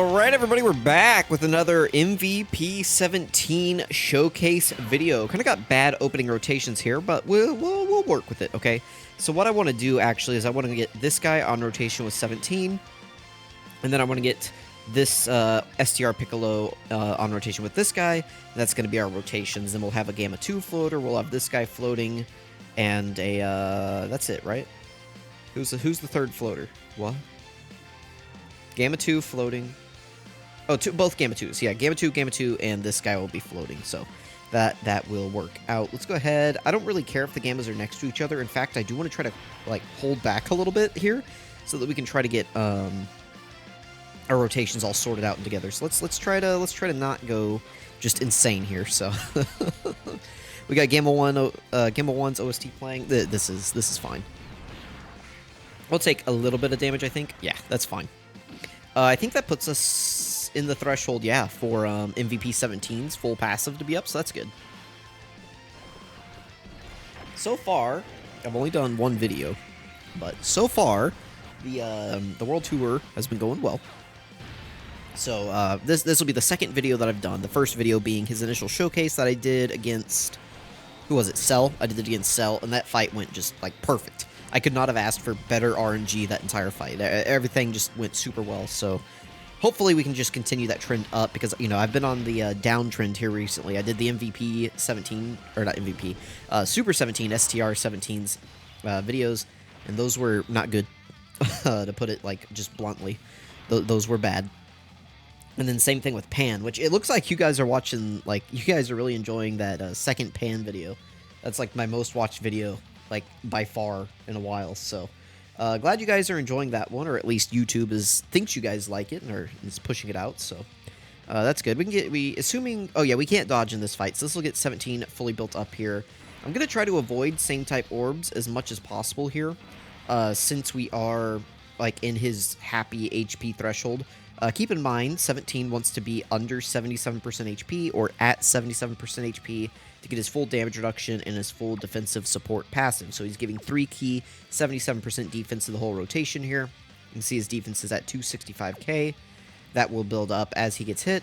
Alright, everybody, we're back with another MVP 17 showcase video. Kind of got bad opening rotations here, but we'll work with it, okay? So what I want to do, actually, is I want to get this guy on rotation with 17, and then I want to get this STR Piccolo on rotation with this guy. That's going to be our rotations. Then we'll have a Gamma 2 floater, we'll have this guy floating, and a, that's it, right? Who's the third floater? What? Gamma 2 floating. Oh, both Gamma 2s. Yeah, Gamma 2, and this guy will be floating. So that will work out. Let's go ahead. I don't really care if the Gammas are next to each other. In fact, I do want to try to like hold back a little bit here so that we can try to get our rotations all sorted out and together. So let's try to not go just insane here. So we got Gamma 1's OST playing. This is fine. We'll take a little bit of damage, I think. Yeah, that's fine. I think that puts us in the threshold, yeah, for MVP 17's full passive to be up, so that's good. So far, I've only done one video, but so far, the World Tour has been going well. So this will be the second video that I've done. The first video being his initial showcase that I did against, who was it, Cell? I did it against Cell, and that fight went just, like, perfect. I could not have asked for better RNG that entire fight. Everything just went super well, so hopefully we can just continue that trend up, because, you know, I've been on the downtrend here recently. I did the MVP 17, or not MVP, Super 17, STR 17's videos, and those were not good, to put it, like, just bluntly. Those were bad. And then same thing with Pan, which it looks like you guys are watching, like, you guys are really enjoying that second Pan video. That's, like, my most watched video, like, by far in a while, so glad you guys are enjoying that one, or at least YouTube thinks you guys like it, or is pushing it out, so that's good. Assuming, oh yeah, we can't dodge in this fight, so this will get 17 fully built up here. I'm going to try to avoid same type orbs as much as possible here, since we are, like, in his happy HP threshold. Keep in mind, 17 wants to be under 77% HP, or at 77% HP, to get his full damage reduction and his full defensive support passive. So he's giving 3 key, 77% defense to the whole rotation here. You can see his defense is at 265k. That will build up as he gets hit,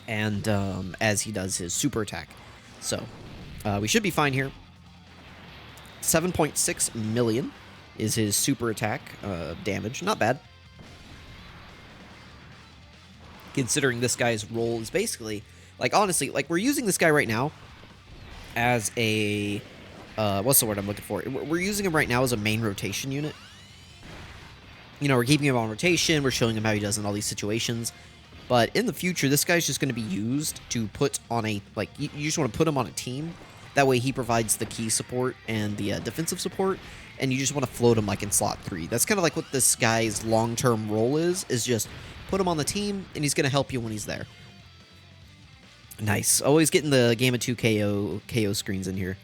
and as he does his super attack. So we should be fine here. 7.6 million is his super attack damage. Not bad, considering this guy's role is basically, like, honestly, like, we're using this guy right now as a, what's the word I'm looking for? We're using him right now as a main rotation unit. You know, we're keeping him on rotation, we're showing him how he does in all these situations. But in the future, this guy's just going to be used to put on a, like, you just want to put him on a team. That way he provides the key support and the defensive support, and you just want to float him, like, in slot 3. That's kind of like what this guy's long-term role is just put him on the team, and he's going to help you when he's there. Nice. Always getting the Gamma 2 KO screens in here.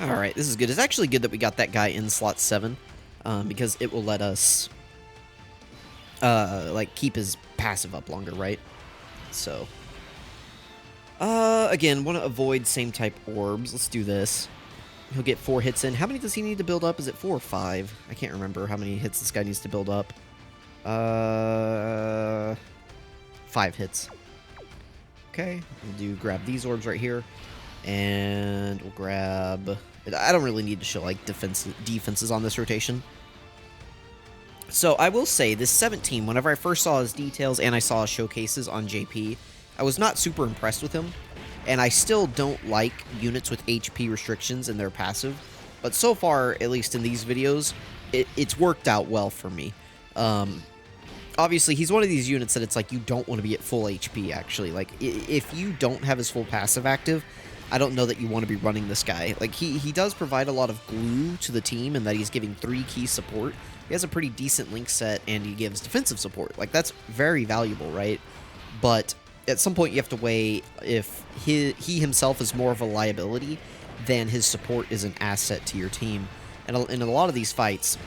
Alright, this is good. It's actually good that we got that guy in slot 7, because it will let us, like, keep his passive up longer, right? So again, want to avoid same type orbs. Let's do this. He'll get 4 hits in. How many does he need to build up? Is it 4 or 5? I can't remember how many hits this guy needs to build up. 5 hits. Okay, we'll grab these orbs right here, and we'll grab, I don't really need to show, like, defenses on this rotation. So I will say, this 17, whenever I first saw his details and I saw his showcases on JP, I was not super impressed with him, and I still don't like units with HP restrictions in their passive, but so far, at least in these videos, it's worked out well for me. Obviously, he's one of these units that it's like you don't want to be at full HP, actually. Like, if you don't have his full passive active, I don't know that you want to be running this guy. Like, he does provide a lot of glue to the team in that he's giving 3 key support. He has a pretty decent link set, and he gives defensive support. Like, that's very valuable, right? But at some point, you have to weigh if he himself is more of a liability than his support is an asset to your team. And in a lot of these fights,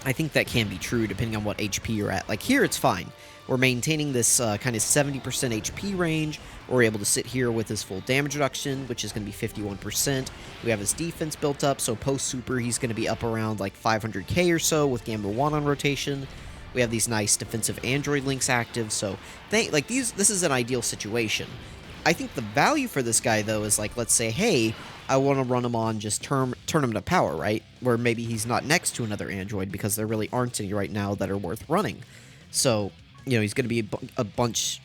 I think that can be true depending on what HP you're at. Like, here, it's fine. We're maintaining this kind of 70% HP range. We're able to sit here with his full damage reduction, which is going to be 51%. We have his defense built up, so post-super, he's going to be up around like 500k or so with Gamma 1 on rotation. We have these nice defensive Android links active, so this is an ideal situation. I think the value for this guy, though, is like, let's say, hey, I want to run him on just turn him to power, right? Where maybe he's not next to another Android because there really aren't any right now that are worth running. So, you know, he's going to be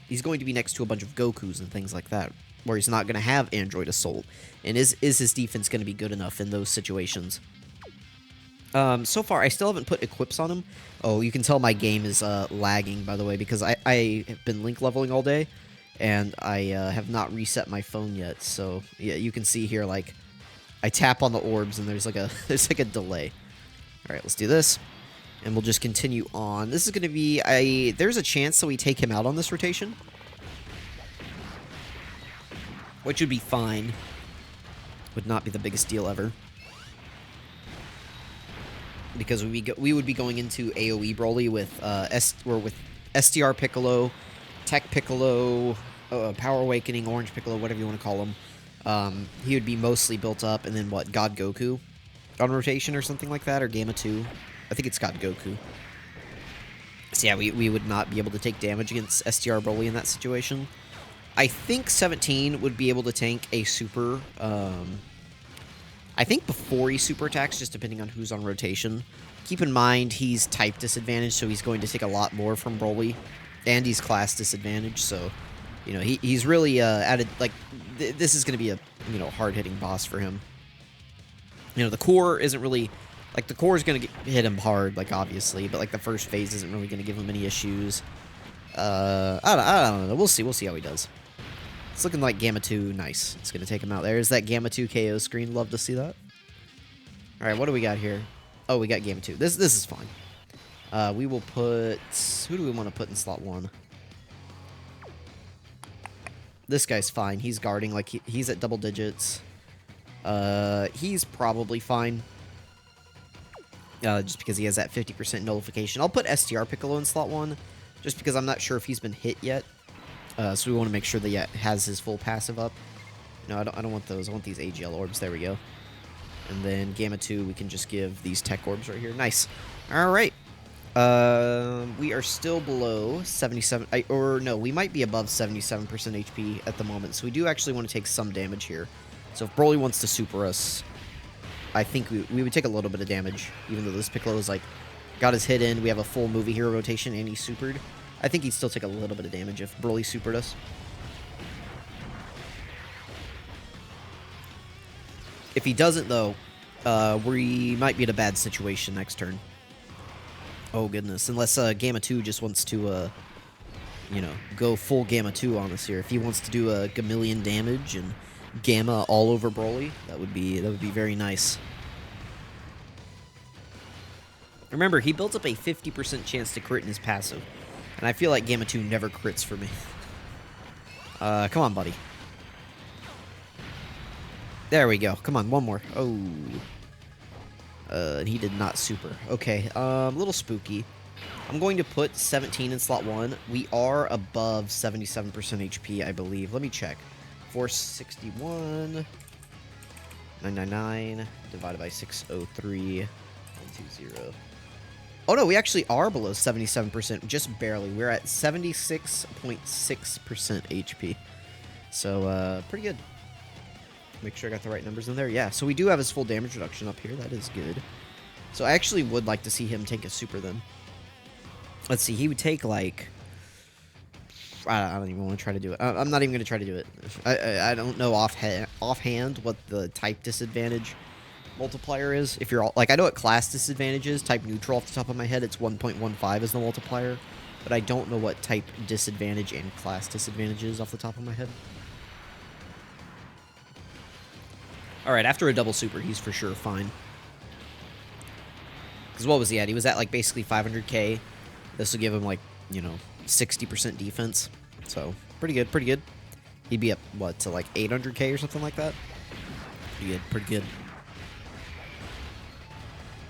he's going to be next to a bunch of Gokus and things like that, where he's not going to have Android Assault. And is his defense going to be good enough in those situations? So far, I still haven't put equips on him. Oh, you can tell my game is lagging, by the way, because I have been link leveling all day, and I have not reset my phone yet. So yeah, you can see here, like, I tap on the orbs, and there's like a delay. All right, let's do this, and we'll just continue on. This is going to be there's a chance that we take him out on this rotation, which would be fine. Would not be the biggest deal ever, because we would be going into AoE Broly with SDR Piccolo, Tech Piccolo, Power Awakening, Orange Piccolo, whatever you want to call him. He would be mostly built up, and then what, God Goku on rotation or something like that, or Gamma 2. I think it's God Goku. So yeah, we would not be able to take damage against SDR Broly in that situation. I think 17 would be able to tank a super, I think before he super attacks, just depending on who's on rotation. Keep in mind, he's type disadvantage, so he's going to take a lot more from Broly. And he's class disadvantage, so, you know, he's really added, like, this is going to be a, you know, hard-hitting boss for him. You know, the core isn't really, like, the core is going to hit him hard, like, obviously, but, like, the first phase isn't really going to give him any issues. I don't know. We'll see how he does. It's looking like Gamma 2. Nice. It's going to take him out. There's that Gamma 2 KO screen. Love to see that. All right, what do we got here? Oh, we got Gamma 2. This is fine. We will put... Who do we want to put in slot 1? This guy's fine. He's guarding. Like, he's at double digits. He's probably fine. Just because he has that 50% nullification. I'll put STR Piccolo in slot 1. Just because I'm not sure if he's been hit yet. So we want to make sure that he has his full passive up. No, I don't want those. I want these AGL orbs. There we go. And then Gamma 2, we can just give these tech orbs right here. Nice. All right. We are still below 77... or no, we might be above 77% HP at the moment. So we do actually want to take some damage here. So if Broly wants to super us, I think we would take a little bit of damage. Even though this Piccolo is like... got his hit in. We have a full movie hero rotation and he's supered. I think he'd still take a little bit of damage if Broly supered us. If he doesn't, though, we might be in a bad situation next turn. Oh, goodness. Unless Gamma 2 just wants to, you know, go full Gamma 2 on us here. If he wants to do a gamillion damage and Gamma all over Broly, that would be very nice. Remember, he built up a 50% chance to crit in his passive. And I feel like Gamma 2 never crits for me. Come on, buddy. There we go. Come on, one more. Oh. And he did not super. Okay, a little spooky. I'm going to put 17 in slot 1. We are above 77% HP, I believe. Let me check. 461. 999 divided by 603. 120. Oh, no, we actually are below 77%, just barely. We're at 76.6% HP. So, pretty good. Make sure I got the right numbers in there. Yeah, so we do have his full damage reduction up here. That is good. So I actually would like to see him take a super then. Let's see, he would take, like... I don't even want to try to do it. I'm not even going to try to do it. I don't know offhand what the type disadvantage multiplier is. If you're all, like, I know what class disadvantage is. Type neutral off the top of my head. It's 1.15 is the multiplier. But I don't know what type disadvantage and class disadvantage is off the top of my head. Alright, after a double super, he's for sure fine. Because what was he at? He was at, like, basically 500k. This will give him, like, you know, 60% defense. So, pretty good, pretty good. He'd be up, what, to, like, 800k or something like that? Pretty good, pretty good.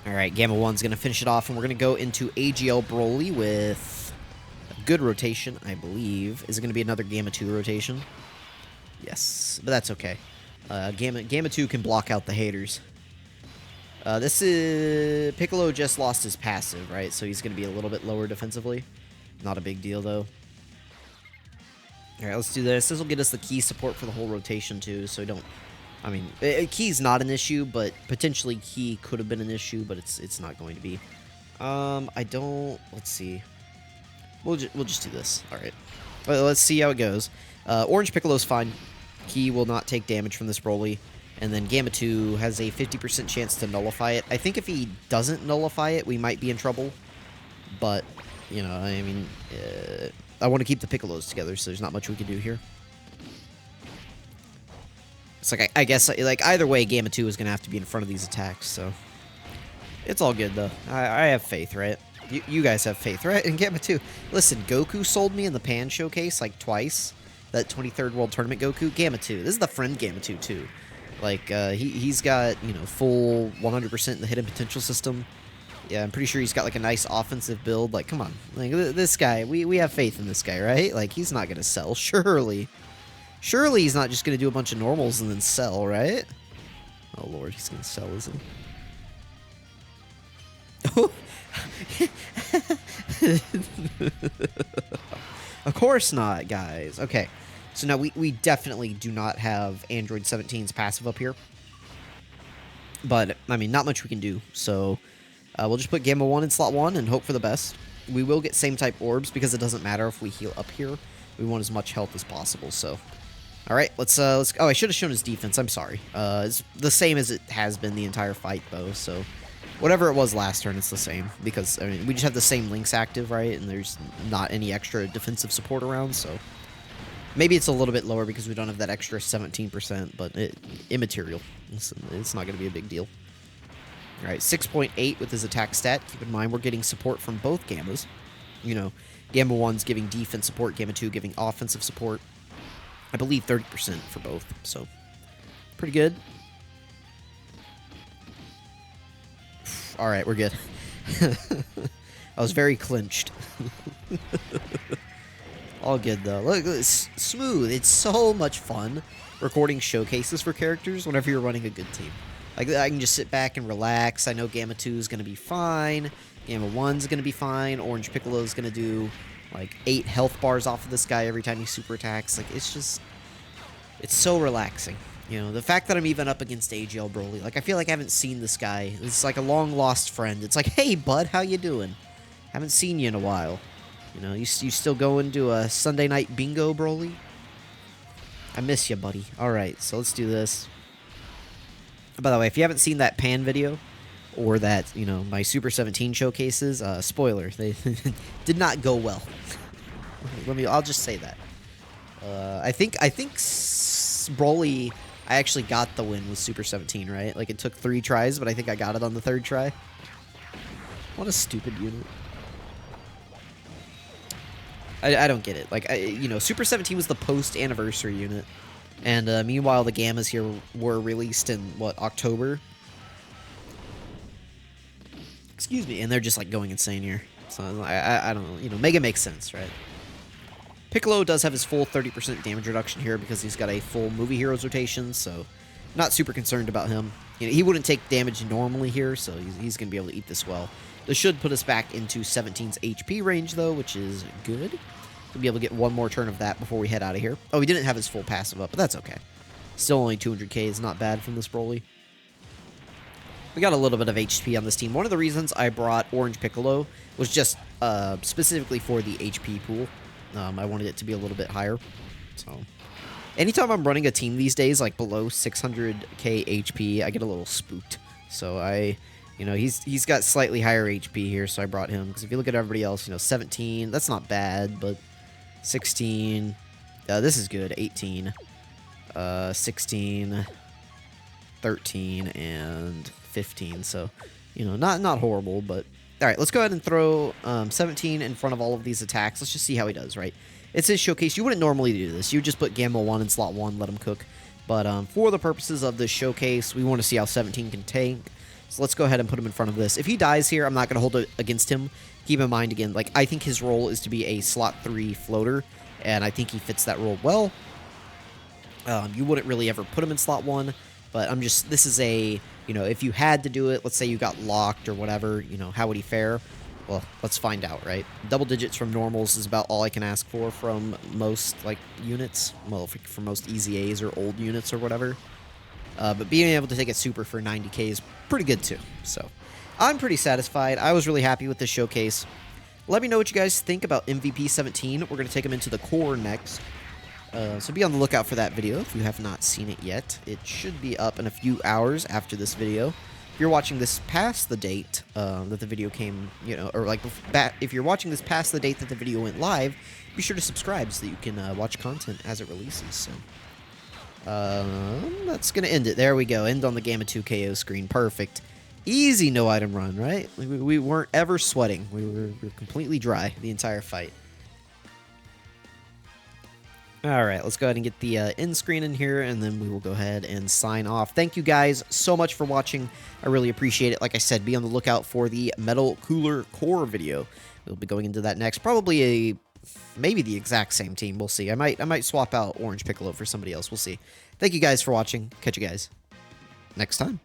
Alright, Gamma 1's going to finish it off, and we're going to go into AGL BROLY with a good rotation, I believe. Is it going to be another Gamma 2 rotation? Yes, but that's okay. Gamma 2 can block out the haters. This is... Piccolo just lost his passive, right? So he's going to be a little bit lower defensively. Not a big deal, though. Alright, let's do this. This will get us the key support for the whole rotation, too, so don't... I mean, key's not an issue, but potentially key could have been an issue, but it's not going to be. I don't... Let's see. We'll just do this. Alright. Let's see how it goes. Orange Piccolo's fine. Key will not take damage from this BROLY. And then Gamma 2 has a 50% chance to nullify it. I think if he doesn't nullify it, we might be in trouble. But, you know, I mean, I want to keep the Piccolos together, so there's not much we can do here. It's like, I guess, like, either way, Gamma 2 is going to have to be in front of these attacks, so... It's all good, though. I have faith, right? You guys have faith, right? In Gamma 2. Listen, Goku sold me in the Pan Showcase, like, twice. That 23rd World Tournament Goku. Gamma 2. This is the friend Gamma 2, too. Like, he's got, you know, full 100% in the hidden potential system. Yeah, I'm pretty sure he's got, like, a nice offensive build. Like, come on. Like, this guy, we have faith in this guy, right? Like, he's not going to sell, surely. Surely he's not just going to do a bunch of normals and then sell, right? Oh, Lord, he's going to sell, isn't he? Of course not, guys. Okay, so now we definitely do not have Android 17's passive up here. But, I mean, not much we can do. So, we'll just put Gamma 1 in slot 1 and hope for the best. We will get same type orbs because it doesn't matter if we heal up here. We want as much health as possible, so... Alright, let's... Oh, I should have shown his defense. I'm sorry. It's the same as it has been the entire fight, though, so... Whatever it was last turn, it's the same. Because, I mean, we just have the same links active, right? And there's not any extra defensive support around, so... Maybe it's a little bit lower because we don't have that extra 17%, but immaterial. It's not going to be a big deal. Alright, 6.8 with his attack stat. Keep in mind, we're getting support from both Gammas. You know, Gamma 1's giving defense support, Gamma 2 giving offensive support. I believe 30% for both, so pretty good. Alright, we're good. I was very clinched. All good, though. Look, it's smooth. It's so much fun recording showcases for characters whenever you're running a good team. Like, I can just sit back and relax. I know Gamma 2 is going to be fine. Gamma 1's going to be fine. Orange Piccolo is going to do... like 8 health bars off of this guy every time he super attacks. Like, it's just... It's so relaxing. You know, the fact that I'm even up against AGL BROLY. Like, I feel like I haven't seen this guy. It's like a long-lost friend. It's like, hey, bud, how you doing? Haven't seen you in a while. You know, you still going to a Sunday night bingo, BROLY? I miss you, buddy. Alright, so let's do this. By the way, if you haven't seen that Pan video... or that, you know, my Super 17 showcases, spoiler, they did not go well. I'll just say that. I think BROLY, I actually got the win with Super 17, right? Like, it took 3 tries, but I think I got it on the 3rd try. What a stupid unit. I don't get it. Like, you know, Super 17 was the post-anniversary unit. And, meanwhile, the Gammas here were released in, what, October? Excuse me, and they're just, like, going insane here. So, I don't know. You know, Mega makes sense, right? Piccolo does have his full 30% damage reduction here because he's got a full Movie Heroes rotation, so not super concerned about him. You know, he wouldn't take damage normally here, so he's going to be able to eat this well. This should put us back into 17's HP range, though, which is good. We'll be able to get one more turn of that before we head out of here. Oh, we didn't have his full passive up, but that's okay. Still only 200k is not bad from this BROLY. We got a little bit of HP on this team. One of the reasons I brought Orange Piccolo was just specifically for the HP pool. I wanted it to be a little bit higher. So, anytime I'm running a team these days, like below 600k HP, I get a little spooked. So you know, he's got slightly higher HP here, so I brought him. Because if you look at everybody else, you know, 17, that's not bad, but 16, this is good, 18, 16, 13 and 15. So, you know, not horrible, but all right. Let's go ahead and throw 17 in front of all of these attacks. Let's just see how he does. Right. It's his showcase. You wouldn't normally do this. You would just put Gamma 1 in slot 1, let him cook. But for the purposes of this showcase, we want to see how 17 can tank. So let's go ahead and put him in front of this. If he dies here, I'm not going to hold it against him. Keep in mind, again, like, I think his role is to be a slot 3 floater, and I think he fits that role well. You wouldn't really ever put him in slot 1, but this is a, you know, if you had to do it, let's say you got locked or whatever, you know, how would he fare? Well, let's find out, right? Double digits from normals is about all I can ask for from most, like, units. Well, for most easy A's or old units or whatever. But being able to take it super for 90k is pretty good, too. So, I'm pretty satisfied. I was really happy with this showcase. Let me know what you guys think about MVP 17. We're going to take him into the core next. So be on the lookout for that video if you have not seen it yet. It should be up in a few hours after this video. If you're watching this past the date that the video came, you know, or like if you're watching this past the date that the video went live, be sure to subscribe so that you can watch content as it releases. So that's going to end it. There we go. End on the Gamma 2 KO screen. Perfect. Easy no item run, right? We weren't ever sweating. We were completely dry the entire fight. Alright, let's go ahead and get the end screen in here, and then we will go ahead and sign off. Thank you guys so much for watching. I really appreciate it. Like I said, be on the lookout for the Metal Cooler Core video. We'll be going into that next. Probably maybe the exact same team. We'll see. I might swap out Orange Piccolo for somebody else. We'll see. Thank you guys for watching. Catch you guys next time.